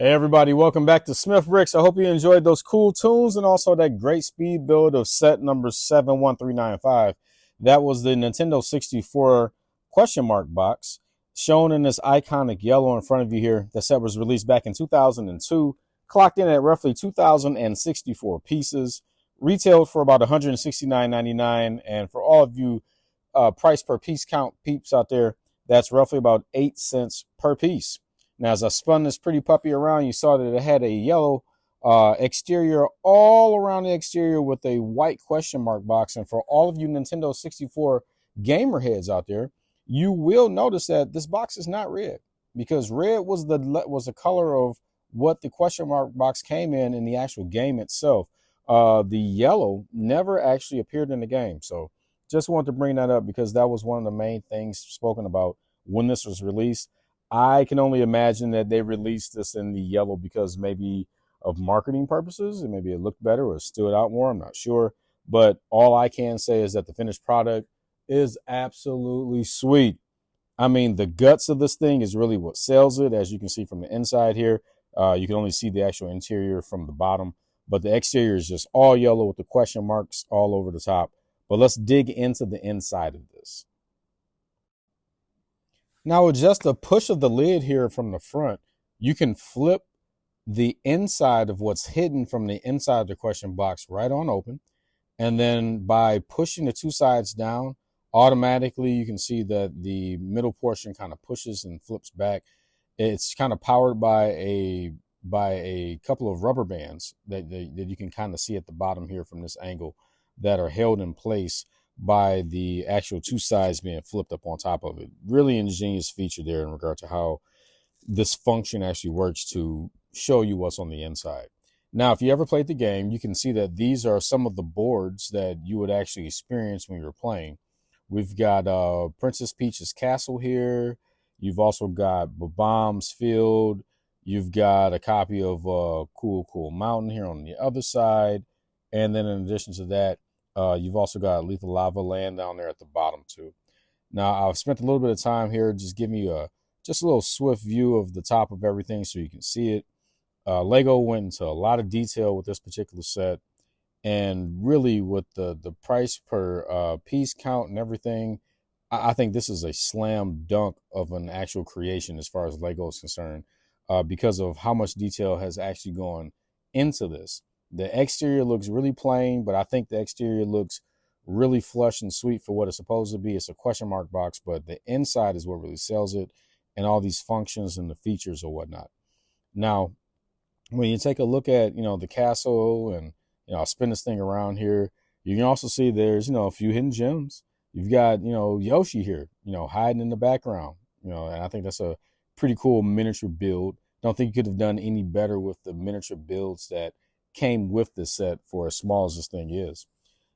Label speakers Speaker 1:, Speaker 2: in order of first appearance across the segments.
Speaker 1: Hey everybody, welcome back to Smith Bricks. I hope you enjoyed those cool tunes and also that great speed build of set number 71395. That was the Nintendo 64 question mark box shown in this iconic yellow in front of you here. The set was released back in 2002, clocked in at roughly 2,064 pieces, retailed for about $169.99. And for all of you price per piece count peeps out there, that's roughly about 8 cents per piece. Now, as I spun this pretty puppy around, you saw that it had a yellow exterior all around the exterior with a white question mark box. And for all of you Nintendo 64 gamer heads out there, you will notice that this box is not red, because red was the color of what the question mark box came in the actual game itself. The yellow never actually appeared in the game. So just wanted to bring that up because that was one of the main things spoken about when this was released. I can only imagine that they released this in the yellow because maybe of marketing purposes, and maybe it looked better or stood out more. I'm not sure. But all I can say is that the finished product is absolutely sweet. I mean, the guts of this thing is really what sells it. As you can see from the inside here, you can only see the actual interior from the bottom, but the exterior is just all yellow with the question marks all over the top. But let's dig into the inside of this. Now, with just a push of the lid here from the front, you can flip the inside of what's hidden from the inside of the question box right on open. And then by pushing the two sides down, automatically you can see that the middle portion kind of pushes and flips back. It's kind of powered by a couple of rubber bands that you can kind of see at the bottom here from this angle that are held in place by the actual two sides being flipped up on top of it. Really ingenious feature there in regard to how this function actually works to show you what's on the inside. Now, if you ever played the game, you can see that these are some of the boards that you would actually experience when you're playing. We've got Princess Peach's castle here. You've also got Bob-omb's Field. You've got a copy of Cool Mountain here on the other side. And then in addition to that, you've also got Lethal Lava Land down there at the bottom too. Now, I've spent a little bit of time here just giving you just a little swift view of the top of everything so you can see it. Lego went into a lot of detail with this particular set, and really with the price per piece count and everything, I think this is a slam dunk of an actual creation as far as Lego is concerned, because of how much detail has actually gone into this. The exterior looks really plain, but I think the exterior looks really flush and sweet for what it's supposed to be. It's a question mark box, but the inside is what really sells it, and all these functions and the features or whatnot. Now, when you take a look at, the castle, and, I'll spin this thing around here, you can also see there's, a few hidden gems. You've got, Yoshi here, hiding in the background, and I think that's a pretty cool miniature build. Don't think you could have done any better with the miniature builds that came with this set for as small as this thing is.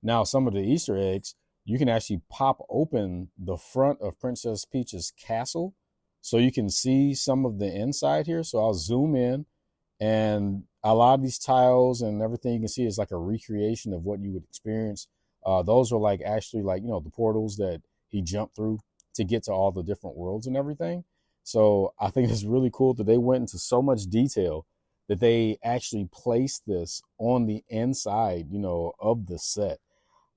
Speaker 1: Now, some of the Easter eggs, you can actually pop open the front of Princess Peach's castle so you can see some of the inside here. So I'll zoom in, and a lot of these tiles and everything you can see is like a recreation of what you would experience. Those are like actually like, the portals that he jumped through to get to all the different worlds and everything. So I think it's really cool that they went into so much detail that they actually placed this on the inside, of the set.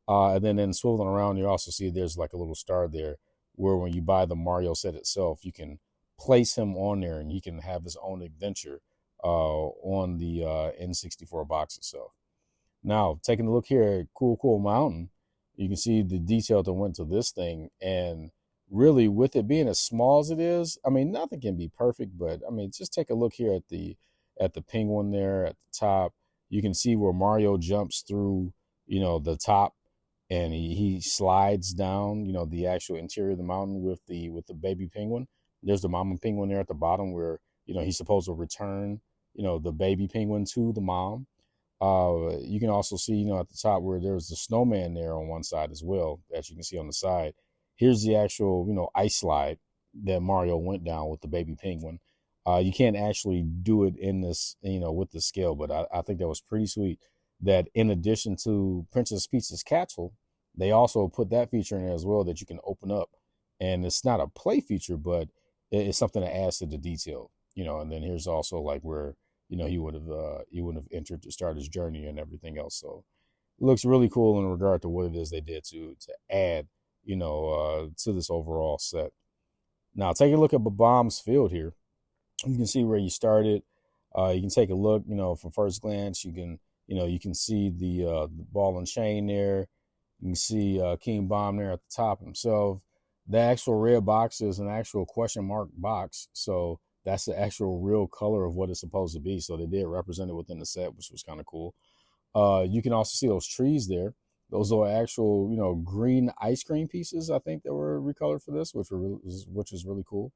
Speaker 1: And then swiveling around, you also see there's like a little star there where when you buy the Mario set itself, you can place him on there and he can have his own adventure on the N64 box itself. Now, taking a look here at Cool Mountain, you can see the detail that went to this thing. And really, with it being as small as it is, I mean, nothing can be perfect, but I mean, just take a look here at the penguin there at the top. You can see where Mario jumps through, the top, and he slides down, the actual interior of the mountain with the baby penguin. There's the mama penguin there at the bottom where, he's supposed to return, the baby penguin to the mom. You can also see, at the top where there's the snowman there on one side as well, as you can see on the side. Here's the actual, ice slide that Mario went down with the baby penguin. You can't actually do it in this, with the scale, but I think that was pretty sweet that in addition to Princess Peach's castle, they also put that feature in there as well that you can open up. And it's not a play feature, but it's something that adds to the detail. And then here's also like where he would have entered to start his journey and everything else. So it looks really cool in regard to what it is they did to add to this overall set. Now take a look at Bomb's field here. You can see where you started. You can take a look, from first glance. You can see the ball and chain there. You can see King Bomb there at the top himself. The actual red box is an actual question mark box, so that's the actual real color of what it's supposed to be. So they did represent it within the set, which was kind of cool. You can also see those trees there. Those are actual, green ice cream pieces. I think that were recolored for this, which is really cool.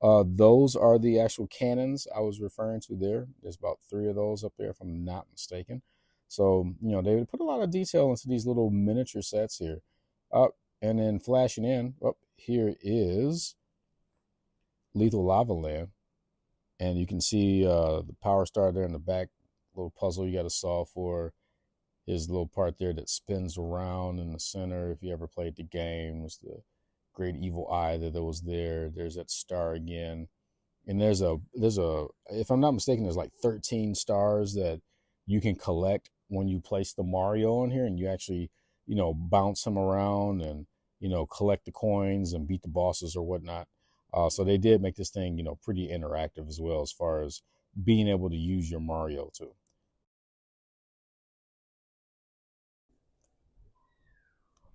Speaker 1: Those are the actual cannons I was referring to there. There's about 3 of those up there, if I'm not mistaken. So, they put a lot of detail into these little miniature sets here. And then flashing in, here is Lethal Lava Land. And you can see the power star there in the back, little puzzle you got to solve for. His little part there that spins around in the center. If you ever played the game, was the great evil eye that was there. There's that star again, and there's a if I'm not mistaken, there's like 13 stars that you can collect when you place the Mario on here, and you actually bounce him around and collect the coins and beat the bosses or whatnot. So they did make this thing pretty interactive as well, as far as being able to use your Mario too.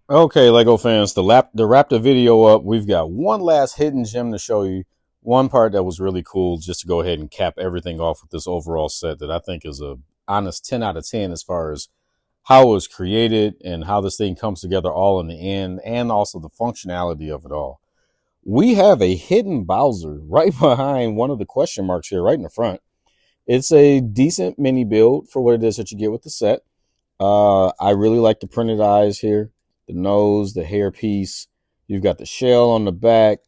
Speaker 1: Okay, Lego fans, to wrap the video up, we've got one last hidden gem to show you. One part that was really cool, just to go ahead and cap everything off with this overall set that I think is a honest 10 out of 10 as far as how it was created and how this thing comes together all in the end, and also the functionality of it all. We have a hidden Bowser right behind one of the question marks here, right in the front. It's a decent mini build for what it is that you get with the set. I really like the printed eyes here, the nose, the hair piece. You've got the shell on the back.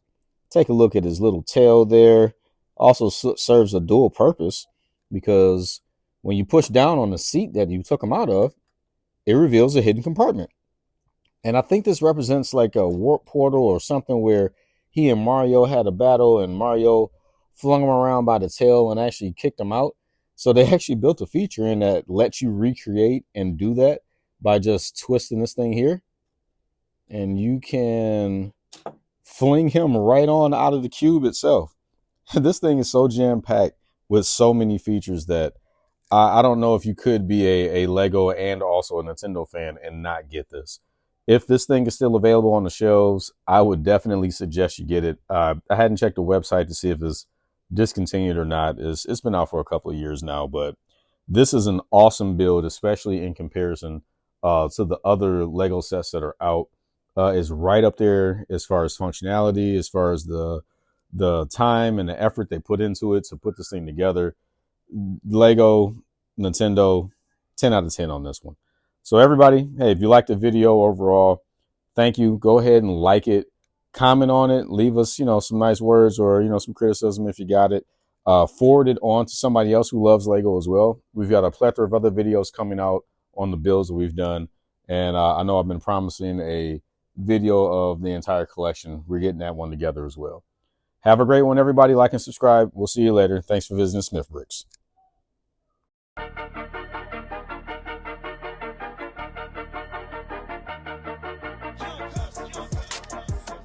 Speaker 1: Take a look at his little tail there. Also serves a dual purpose, because when you push down on the seat that you took him out of, it reveals a hidden compartment. And I think this represents like a warp portal or something, where he and Mario had a battle and Mario flung him around by the tail and actually kicked him out. So they actually built a feature in that lets you recreate and do that by just twisting this thing here. And you can fling him right on out of the cube itself. This thing is so jam packed with so many features that I don't know if you could be a Lego and also a Nintendo fan and not get this. If this thing is still available on the shelves, I would definitely suggest you get it. I hadn't checked the website to see if it's discontinued or not. It's been out for a couple of years now, but this is an awesome build, especially in comparison to the other Lego sets that are out. Is right up there as far as functionality, as far as the time and the effort they put into it to put this thing together. Lego, Nintendo, 10 out of 10 on this one. So everybody, hey, if you liked the video overall, thank you. Go ahead and like it, comment on it, leave us, some nice words, or, some criticism if you got it. Forward it on to somebody else who loves Lego as well. We've got a plethora of other videos coming out on the builds that we've done. And I know I've been promising a video of the entire collection. We're getting that one together as well. Have a great one, everybody. Like and subscribe. We'll see you later. Thanks for visiting Smith Bricks.